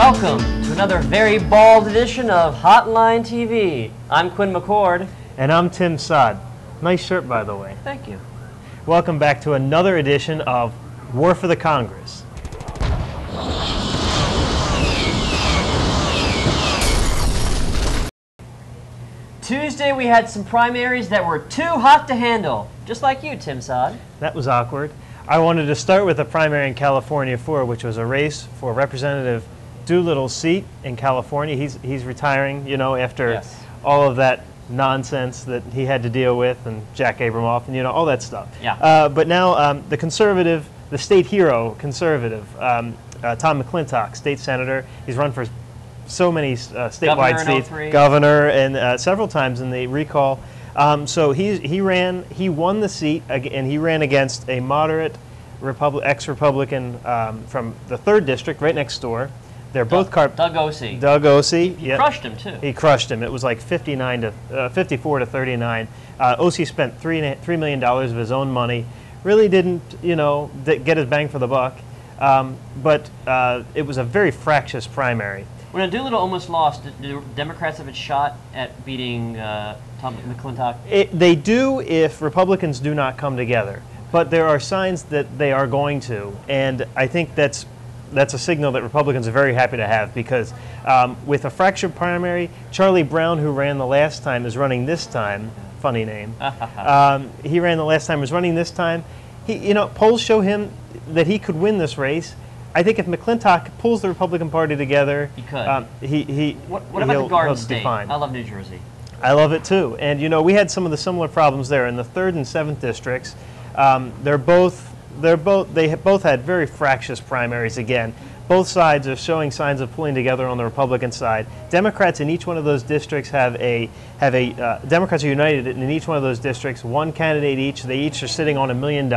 Welcome to another very bald edition of Hotline TV. I'm Quinn McCord. And I'm Tim Sod. Nice shirt, by the way. Thank you. Welcome back to another edition of War for the Congress. Tuesday we had some primaries that were too hot to handle, just like you, Tim Sod. That was awkward. I wanted to start with a primary in California 4, which was a race for Representative Doolittle's seat in California. He's retiring, you know, after all of that nonsense that he had to deal with, and Jack Abramoff, and you know, all that stuff. Yeah. But now the conservative, the state hero conservative, Tom McClintock, state senator, he's run for so many statewide seats, governor, and several times in the recall. So he won the seat, and he ran against a moderate ex-Republican from the 3rd district, right next door. They're both Doug Osee. Doug Osee. He crushed him too. He crushed him. It was like 54 to 39. Osee spent $3 million of his own money. Really didn't, you know, get his bang for the buck. But it was a very fractious primary. When Doolittle almost lost, do Democrats have a shot at beating Tom McClintock? They do if Republicans do not come together. But there are signs that they are going to, and I think that's a signal that Republicans are very happy to have, because with a fractured primary, Charlie Brown, who ran the last time, is running this time. Funny name. He ran the last time, is running this time. Polls show him that he could win this race. I think if McClintock pulls the Republican Party together, he could. What about the Garden State? I love New Jersey. I love it too. And you know, we had some of the similar problems there in the 3rd and 7th districts. They both had very fractious primaries again. Both sides are showing signs of pulling together on the Republican side. Democrats in each one of those districts Democrats are united in each one of those districts, one candidate each. They each are sitting on $1 million.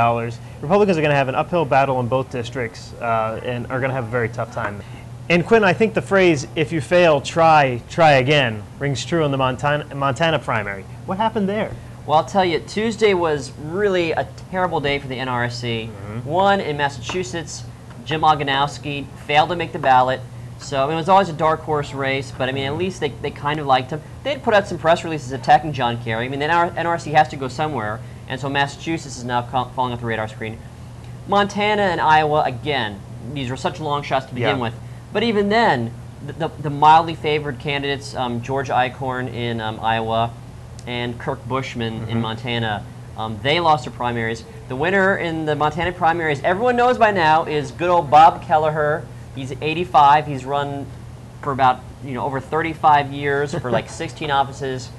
Republicans are going to have an uphill battle in both districts and are going to have a very tough time. And Quinn, I think the phrase, if you fail, try again, rings true in the Montana primary. What happened there? Well, I'll tell you, Tuesday was really a terrible day for the NRSC. One, in Massachusetts, Jim Oganowski failed to make the ballot. So, I mean, it was always a dark horse race, but I mean, at least they kind of liked him. They'd put out some press releases attacking John Kerry. I mean, the NRSC has to go somewhere, and so Massachusetts is now falling off the radar screen. Montana and Iowa, again, these were such long shots to begin with. But even then, the mildly favored candidates, George Eichhorn in Iowa and Kirk Bushman in Montana, they lost their primaries. The winner in the Montana primaries, everyone knows by now, is good old Bob Kelleher. He's 85. He's run for about, over 35 years for like 16 offices.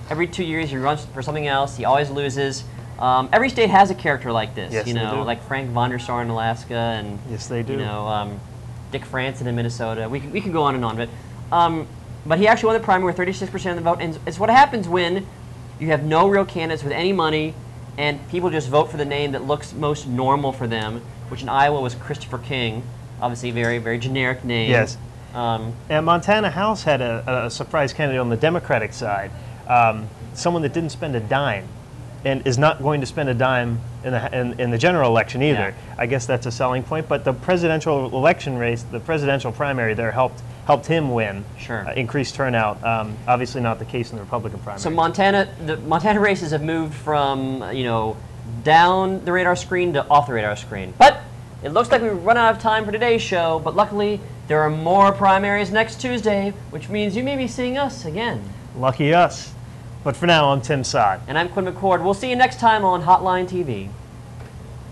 Every 2 years he runs for something else. He always loses. Every state has a character like this. Yes, they do. Like Frank von der Sar in Alaska, and yes, they do. Dick Franson in Minnesota. We could go on and on, but he actually won the primary with 36% of the vote. And it's what happens when you have no real candidates with any money, and people just vote for the name that looks most normal for them, which in Iowa was Christopher King, obviously a very, very generic name. Yes. And Montana House had a surprise candidate on the Democratic side, someone that didn't spend a dime, and is not going to spend a dime in the general election either. Yeah. I guess that's a selling point. But the presidential election race, the presidential primary there helped him win. Sure. Increased turnout. Obviously not the case in the Republican primary. So the Montana races have moved from down the radar screen to off the radar screen. But it looks like we've run out of time for today's show. But luckily there are more primaries next Tuesday, which means you may be seeing us again. Lucky us. But for now, I'm Tim Sod. And I'm Quinn McCord. We'll see you next time on Hotline TV.